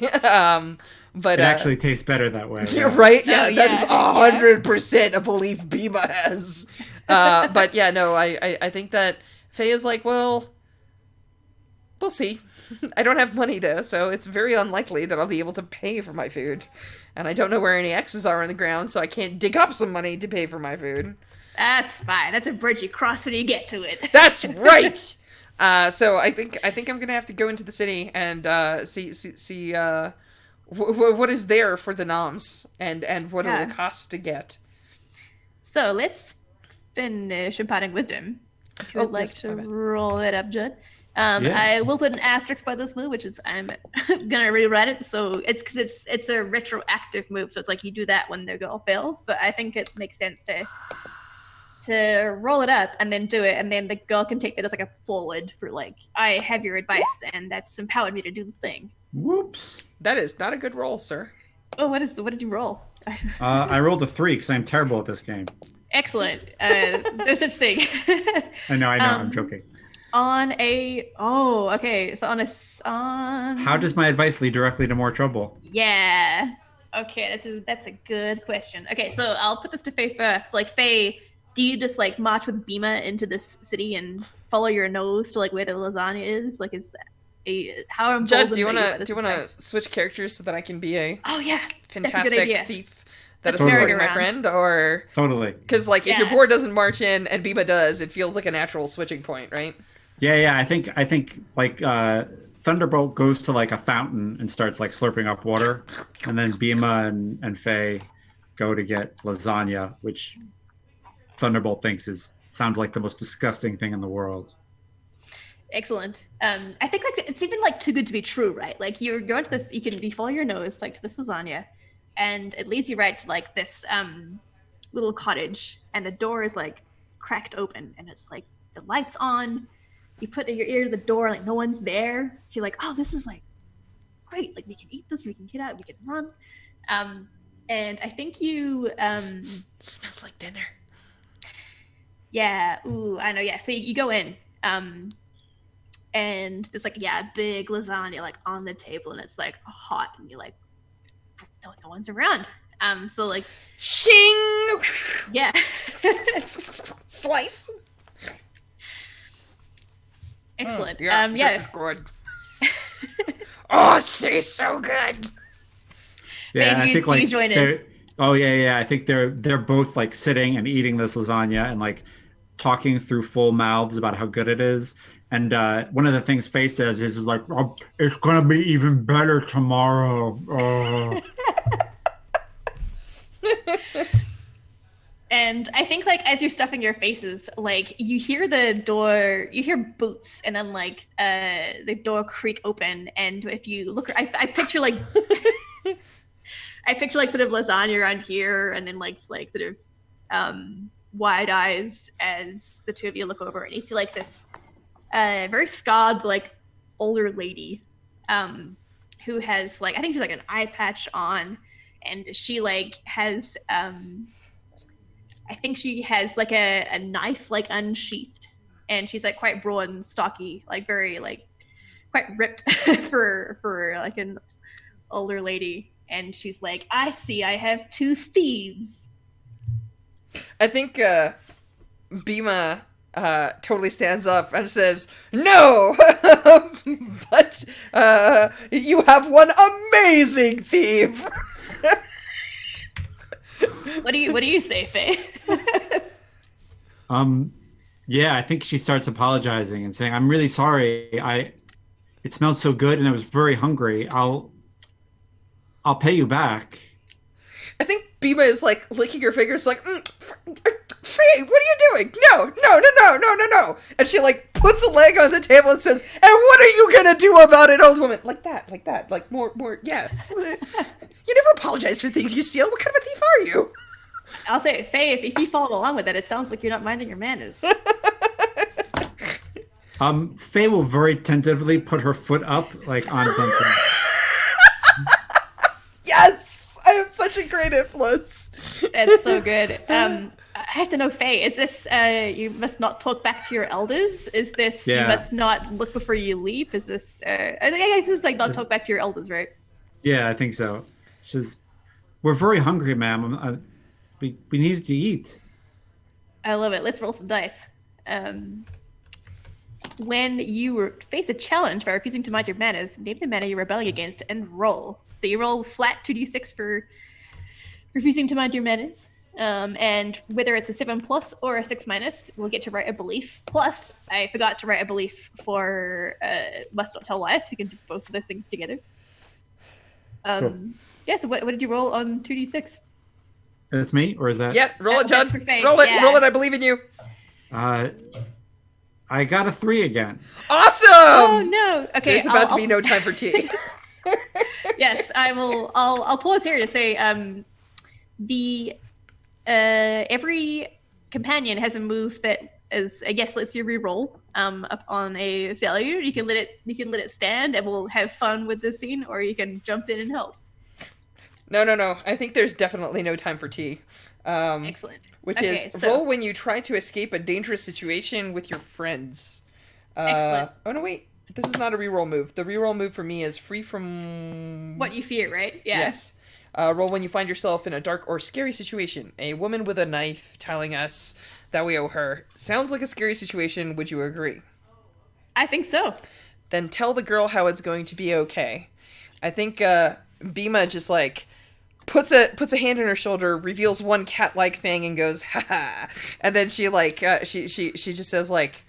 But It actually tastes better that way. you're right. Yeah, Oh, that is yeah. 100% a belief Bima has. But yeah, no, I think that Faye is like, well, We'll see. I don't have money though, so it's very unlikely that I'll be able to pay for my food. And I don't know where any X's are on the ground, so I can't dig up some money to pay for my food. That's fine. That's a bridge you cross when you get to it. That's right. So I think I'm gonna have to go into the city and see what is there for the noms and what Yeah. it'll cost to get. So let's finish imparting wisdom. If you would Oh, like yes, to my bad. roll it up, Judd. Yeah. I will put an asterisk by this move, which is I'm gonna rewrite it. So it's because it's a retroactive move, so it's like you do that when the girl fails. But I think it makes sense to roll it up and then do it, and then the girl can take that as like a forward for like I have your advice, and that's empowered me to do the thing. Whoops. That is not a good roll, sir. Oh, what did you roll? I rolled a 3 because I'm terrible at this game. Excellent. No such thing. I know. I'm joking. Okay. So on How does my advice lead directly to more trouble? Yeah. Okay, that's a good question. Okay, so I'll put this to Faye first. Like Faye, do you just like march with Bima into this city and follow your nose to like where the lasagna is? Like how Judd, emboldened do you are by wanna this do you wanna advice? switch characters so that I can be a Oh yeah. That's a good fantastic idea. thief that is Let's narrate supporting my around. friend? Or Totally. because like if your Yeah. board doesn't march in and Biba does, it feels like a natural switching point, right? Yeah. I think like Thunderbolt goes to like a fountain and starts like slurping up water, and then Bima and Faye go to get lasagna, which Thunderbolt thinks sounds like the most disgusting thing in the world. Excellent. I think like it's even like too good to be true, right? Like you're going to this, you follow your nose like to this lasagna, and it leads you right to like this little cottage, and the door is like cracked open, and it's like the lights on. You put your ear to the door, like no one's there. So you're like, oh, this is like great. Like we can eat this, we can get out, we can run. And I think you It smells like dinner. yeah, ooh, I know, yeah. So you go in, and there's like a big lasagna like on the table, and it's like hot, and you're like, no one's around. So like Shing! yeah. Slice. Excellent. This Yeah. is good. Oh, she's so good. Yeah, Faye, do you join in? I think they're both like sitting and eating this lasagna and like talking through full mouths about how good it is. And one of the things Faye says is like, oh, "It's gonna be even better tomorrow." Oh. And I think like as you're stuffing your faces, like you hear the door, you hear boots, and then like the door creak open. And if you look, I picture like I picture like sort of lasagna around here, and then like sort of wide eyes as the two of you look over, and you see like this very scarred like older lady who has like I think she's like an eye patch on, and she like has I think she has like a knife like unsheathed, and she's like quite broad and stocky, like very like quite ripped for like an older lady. And she's like, I see I have two thieves. I think Bima totally stands up and says, "No, but you have one amazing thief." What do you say, Faye? Yeah, I think she starts apologizing and saying, "I'm really sorry. It smelled so good and I was very hungry. I'll pay you back." I think Bima is like licking her fingers, like, "Faye, what are you doing? No!" And she like puts a leg on the table and says, "And what are you gonna do about it, old woman?" Like that, like more. Yes. You never apologize for things you steal. What kind of a thief are you? I'll say, Faye, if you follow along with it sounds like you're not minding your manners. Faye will very tentatively put her foot up, like on something. Yes, I have such a great influence. That's so good. I have to know, Faye, is this you must not talk back to your elders? Is this Yeah. you must not look before you leap? Is this I guess it's like not talk back to your elders, right? Yeah, I think so. She's, "We're very hungry, ma'am. We needed to eat." I love it. Let's roll some dice. When you face a challenge by refusing to mind your manners, name the manner you're rebelling against and roll. So you roll flat 2d6 for refusing to mind your manners. And whether it's a 7 plus or a 6 minus, we'll get to write a belief. Plus, I forgot to write a belief for must not tell lies. We can do both of those things together. Cool. Yeah, so what did you roll on 2d6? It's me, or is that? Yeah, roll it, John. That's for Faye, Roll it, yeah. roll it. I believe in you. I got a 3 again. Awesome. Oh no! Okay, There's about to be no time for tea. Yes, I will. I'll pause here to say, every companion has a move that is, I guess, lets you re-roll up on a failure. You can let it stand, and we'll have fun with this scene, or you can jump in and help. No. I think there's definitely no time for tea. Excellent. Which Okay, is so- roll when you try to escape a dangerous situation with your friends. Excellent. Oh no, wait. This is not a reroll move. The reroll move for me is free from What you fear, right? Yeah. Yes. Roll when you find yourself in a dark or scary situation. A woman with a knife telling us that we owe her. Sounds like a scary situation. Would you agree? I think so. Then tell the girl how it's going to be okay. I think Bima just like puts a hand on her shoulder, reveals one cat-like fang, and goes ha ha. And then she like she just says like,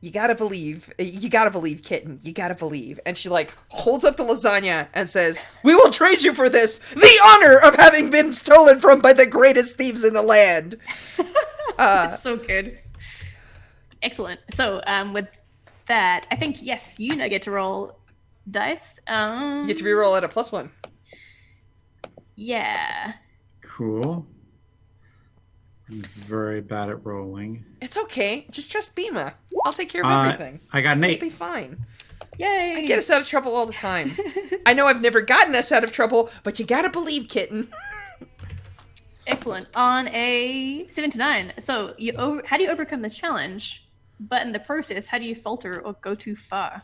you gotta believe, kitten, you gotta believe. And she like holds up the lasagna and says, we will trade you for this, the honor of having been stolen from by the greatest thieves in the land. It's so good. Excellent. So with that, I think yes, you now get to roll dice. You get to reroll at a +1. Yeah. Cool. I'm very bad at rolling. It's okay. Just trust Bima. I'll take care of everything. I got an It'll be 8. fine. Yay. I get us out of trouble all the time. I know I've never gotten us out of trouble, but you gotta believe, kitten. Excellent. On a 7 to 9. So how do you overcome the challenge? But in the process, how do you falter or go too far?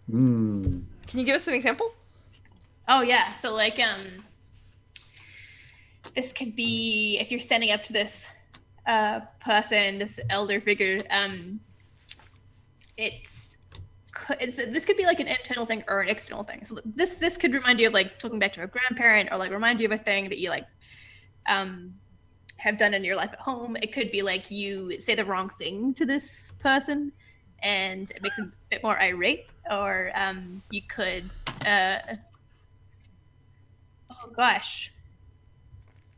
Hmm. Can you give us an example? Oh yeah. So like this could be if you're standing up to this person, this elder figure. This could be like an internal thing or an external thing. So this could remind you of like talking back to a grandparent, or like remind you of a thing that you like have done in your life at home. It could be like you say the wrong thing to this person and it makes them a bit more irate, or you could oh gosh,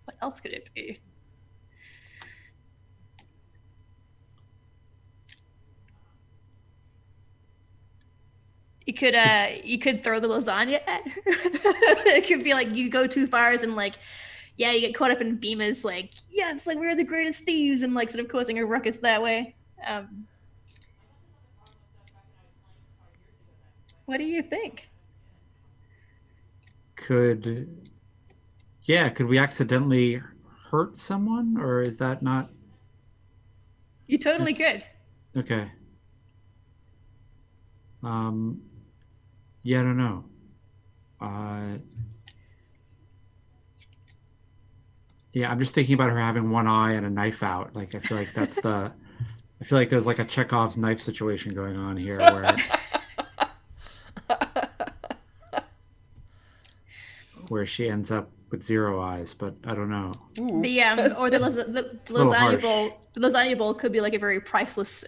what else could it be? You could throw the lasagna at her. It could be like you go too far, as in like, yeah, you get caught up in Bima's like, yes, like we're the greatest thieves, and like sort of causing a ruckus that way. What do you think? Could we accidentally hurt someone, or is that not You totally It's- could. okay? Yeah, I don't know. Yeah, I'm just thinking about her having one eye and a knife out. Like, I feel like that's I feel like there's like a Chekhov's knife situation going on here where she ends up with 0 eyes, but I don't know. Ooh. Or the little lasagna harsh. bowl. The lasagna bowl could be like a very priceless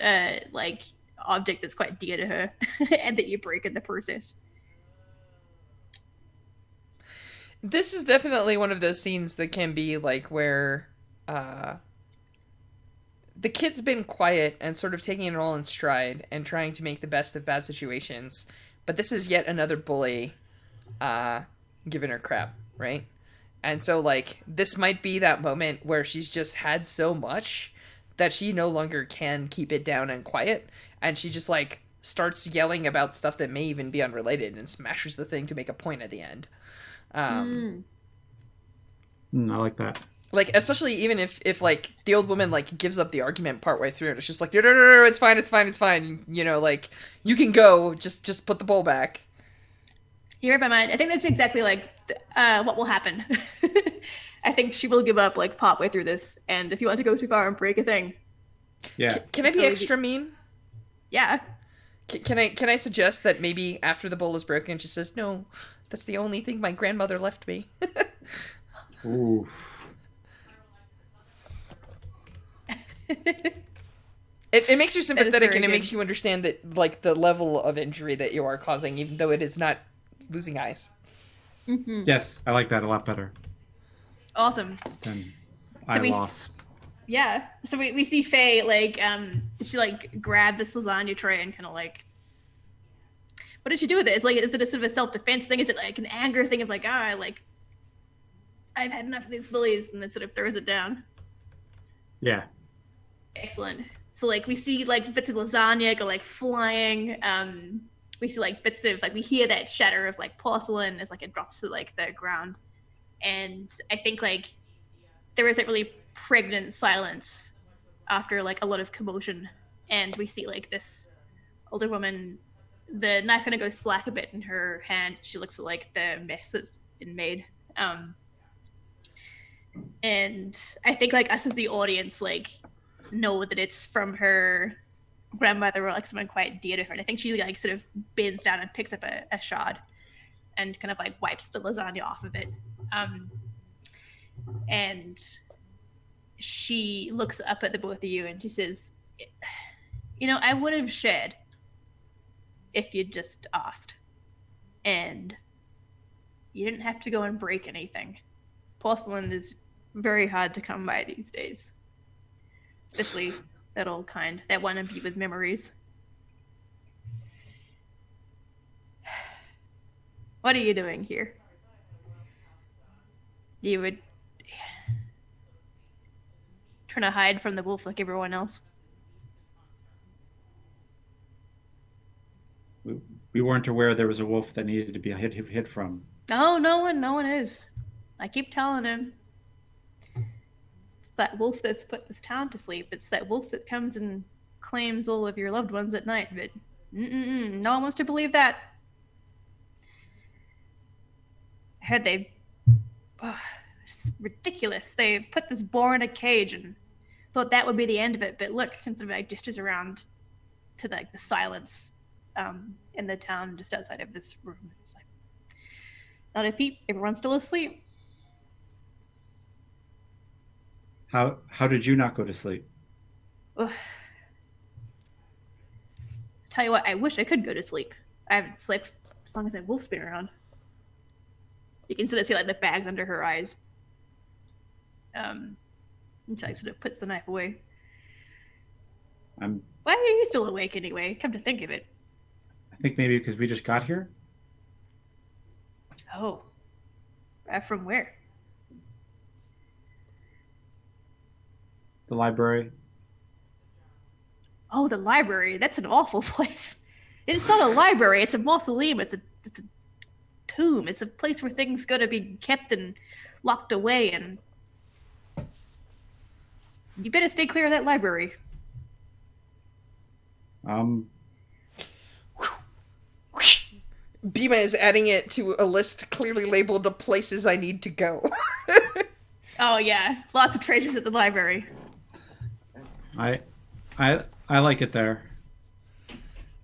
like object that's quite dear to her, and that you break in the process. This is definitely one of those scenes that can be like where the kid's been quiet and sort of taking it all in stride and trying to make the best of bad situations, but this is yet another bully giving her crap, right? And so like this might be that moment where she's just had so much that she no longer can keep it down and quiet, and she just like starts yelling about stuff that may even be unrelated and smashes the thing to make a point at the end. I like that. Like, especially even if like the old woman like gives up the argument partway through and it's just like, no, it's fine, you know, like you can go, just put the bowl back. You read my mind. I think that's exactly like what will happen. I think she will give up like partway through this, and if you want to go too far and break a thing, Yeah. Can I be Totally. extra mean? Yeah. Can I suggest that maybe after the bowl is broken, she says, "No, that's the only thing my grandmother left me." Ooh. It makes you That is sympathetic, very and it good. makes you understand that, like, the level of injury that you are causing, even though it is not losing eyes. Yes, I like that a lot better Awesome. than So eye loss. yeah. So we see Faye like she like grab this lasagna tray and kind of like, what did she do with it? It's like, is it a sort of a self defense thing? Is it like an anger thing of like, like I've had enough of these bullies, and then sort of throws it down? Yeah. Excellent. So like we see like bits of lasagna go like flying. We see like bits of like, we hear that shatter of like porcelain as like it drops to like the ground. And I think like there is like really pregnant silence after like a lot of commotion. And we see like this older woman, the knife kind of goes slack a bit in her hand. She looks at like the mess that's been made. And I think like us as the audience like know that it's from her grandmother or like someone quite dear to her. And I think she like sort of bends down and picks up a shard and kind of like wipes the lasagna off of it. And she looks up at the both of you and she says, I would have shared if you'd just asked. And you didn't have to go and break anything. Porcelain is very hard to come by these days. Especially that old kind, that one imbued with memories. What are you doing here? You would trying to hide from the wolf like everyone else? We weren't aware there was a wolf that needed to be hid from. No, no one is. I keep telling him. It's that wolf that's put this town to sleep. It's that wolf that comes and claims all of your loved ones at night, but no one wants to believe that. I heard it's ridiculous. They put this boar in a cage and thought that would be the end of it, but look, kind of like gestures around to like the silence in the town just outside of this room. It's like, not a peep, everyone's still asleep. How did you not go to sleep? Ugh. Tell you what, I wish I could go to sleep. I haven't slept as long as that wolf's been around. You can sort of see like the bags under her eyes. And she like, sort of puts the knife away. Why are you still awake anyway? Come to think of it. I think maybe because we just got here. Oh. From where? The library. Oh, the library. That's an awful place. It's not a library. It's a mausoleum. It's a tomb. It's a place where things go to be kept and locked away. And you better stay clear of that library. Bima is adding it to a list clearly labeled of places I need to go. Oh yeah, lots of treasures at the library. I like it there.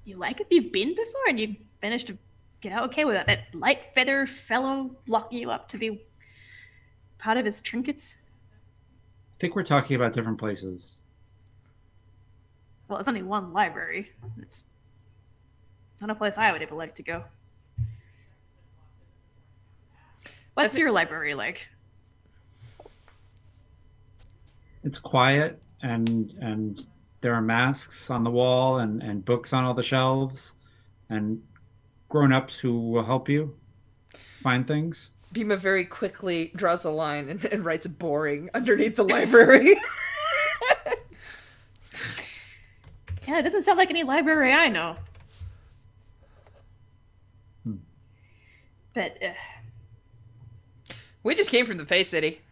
You like it? You've been before, and you managed to get out okay with that. That light feather fellow locking you up to be part of his trinkets. I think we're talking about different places. Well, it's only one library. It's not a place I would ever like to go. What's your library like? It's quiet and there are masks on the wall and books on all the shelves and grown-ups who will help you find things. Bima very quickly draws a line and writes boring underneath the library. Yeah, it doesn't sound like any library I know. But We just came from the Fey City.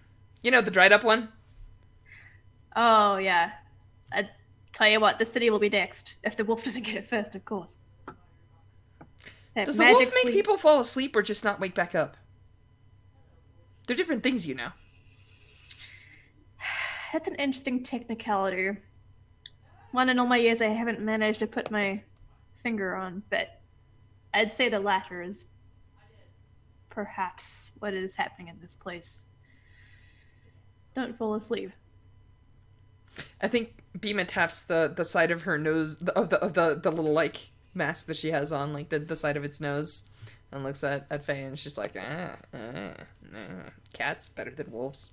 You know, the dried up one? oh yeah, I tell you what, the city will be next if the wolf doesn't get it first, of course. That Does the wolf magic make sleep- people fall asleep or just not wake back up? They're different things, you know. That's an interesting technicality. one in all my years I haven't managed to put my finger on, but I'd say the latter is perhaps what is happening in this place. Don't fall asleep. I think Bima taps the side of her nose of the little like mask that she has on, like the side of its nose, and looks at Faye, and she's like, cats better than wolves.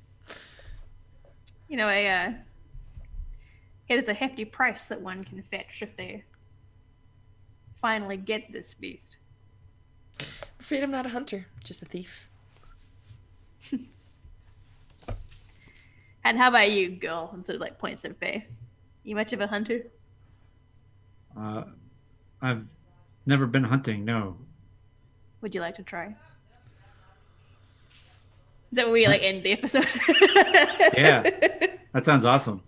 You know, there's a hefty price that one can fetch if they finally get this beast. I'm afraid I'm not a hunter, just a thief. And how about you, girl? And sort of like points at Faye. You much of a hunter? I've never been hunting, no. Would you like to try? Is that where we like end the episode? Yeah, that sounds awesome.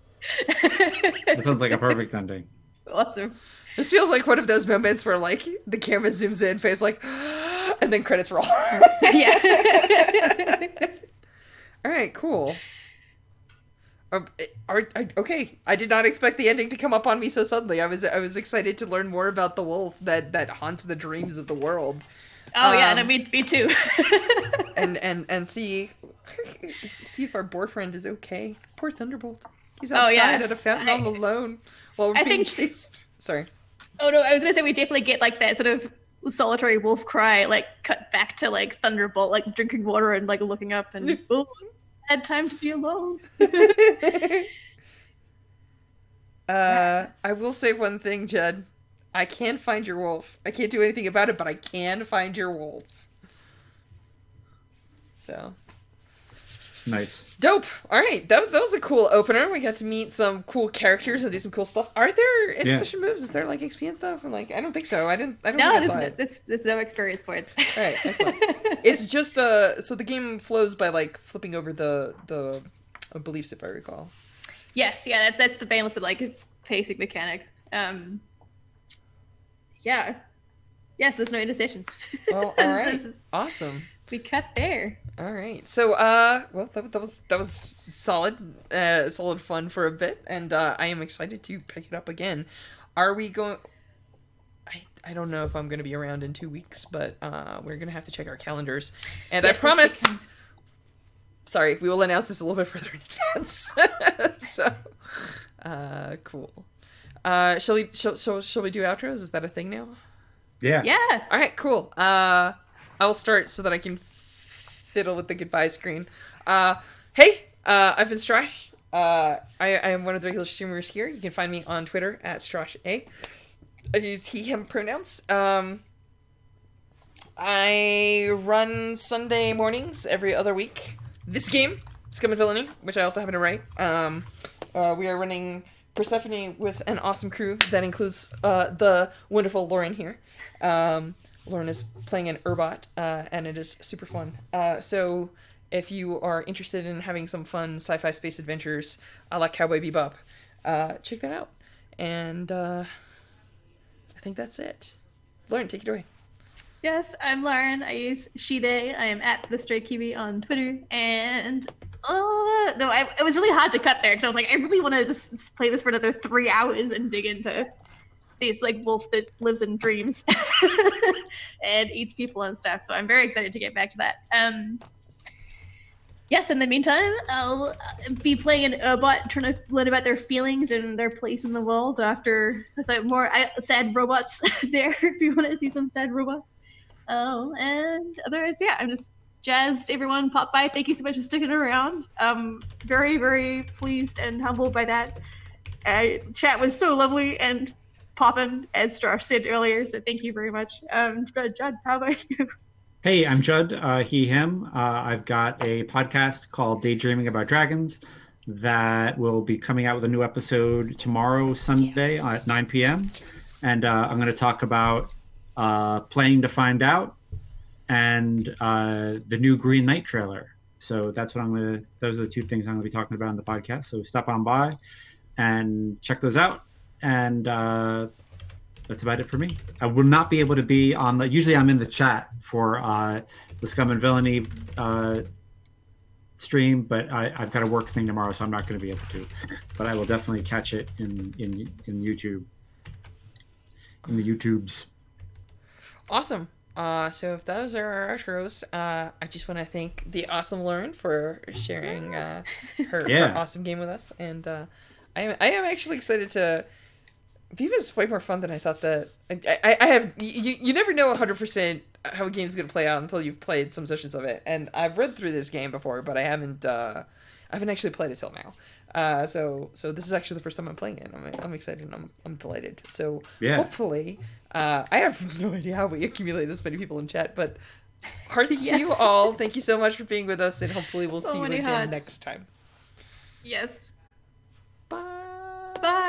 That sounds like a perfect ending. Awesome. This feels like one of those moments where like the camera zooms in, Faye's like, and then credits roll. Yeah. All right, cool. Okay, I did not expect the ending to come up on me so suddenly. I was excited to learn more about the wolf that haunts the dreams of the world. Oh yeah, no, me too. and see if our boyfriend is okay. Poor Thunderbolt. He's outside at a fountain all alone while we're being chased. Sorry. Oh no, I was gonna say we definitely get like that sort of solitary wolf cry, like cut back to like Thunderbolt, like drinking water and like looking up and oh, I had time to be alone. I will say one thing, Jed. I can find your wolf. I can't do anything about it, but I can find your wolf. So. Nice. Dope. All right. That was a cool opener. We got to meet some cool characters and do some cool stuff. Are there intercession moves? Is there like XP and stuff? And like, I don't think so. I don't think I saw it. There's no experience points. All right. Excellent. It's just so the game flows by like flipping over the beliefs, if I recall. Yes. Yeah. That's the balance of like its basic mechanic. Yeah. Yes, there's no intercession. Well, all right. Awesome. We cut there. All right. So, well, that was solid, solid fun for a bit, and I am excited to pick it up again. Are we going? I don't know if I'm going to be around in 2 weeks, but we're going to have to check our calendars, and yes, I promise. Sorry, we will announce this a little bit further in advance. So, cool. Shall we do outros? Is that a thing now? Yeah. Yeah. All right, cool. I'll start so that I can fiddle with the goodbye screen. Hey, I've been Strash. I am one of the regular streamers here. You can find me on Twitter at StrashA. I use he, him pronouns. I run Sunday mornings every other week. This game, Scum and Villainy, which I also happen to write. We are running Persephone with an awesome crew that includes the wonderful Lauren here. Lauren is playing an Urbot, and it is super fun. So if you are interested in having some fun sci-fi space adventures a la Cowboy Bebop, check that out. And I think that's it. Lauren, take it away. Yes, I'm Lauren. I use she, they. I am at the Stray Kiwi on Twitter. And it was really hard to cut there because I was like, I really want to just play this for another 3 hours and dig into this like wolf that lives in dreams and eats people and stuff. So I'm very excited to get back to that. Yes, in the meantime, I'll be playing an Urbot, trying to learn about their feelings and their place in the world after more sad robots there if you want to see some sad robots. And otherwise, yeah, I'm just jazzed. Everyone pop by. Thank you so much for sticking around. Very, very pleased and humbled by that. Chat was so lovely and poppin', as Josh said earlier, so thank you very much. Judd, how about you? Hey, I'm Judd, he, him. I've got a podcast called Daydreaming About Dragons that will be coming out with a new episode tomorrow, Sunday at 9 p.m. And I'm going to talk about Playing to Find Out and the new Green Knight trailer. So that's what those are the 2 things I'm going to be talking about on the podcast. So stop on by and check those out. And that's about it for me. I will not be able to be usually I'm in the chat for the Scum and Villainy stream, but I've got a work thing tomorrow, so I'm not going to be able to. But I will definitely catch it in YouTube, in the YouTubes. Awesome. So if those are our outros, I just want to thank the awesome Lauren for sharing her awesome game with us, and I am actually excited to. Viva's way more fun than I thought that. I have you never know 100% how a game's gonna play out until you've played some sessions of it, and I've read through this game before, but I haven't actually played it till now. So this is actually the first time I'm playing it. I'm excited and I'm delighted. So hopefully, I have no idea how we accumulate this many people in chat, but hearts to you all. Thank you so much for being with us, and hopefully we'll see you again next time. Yes.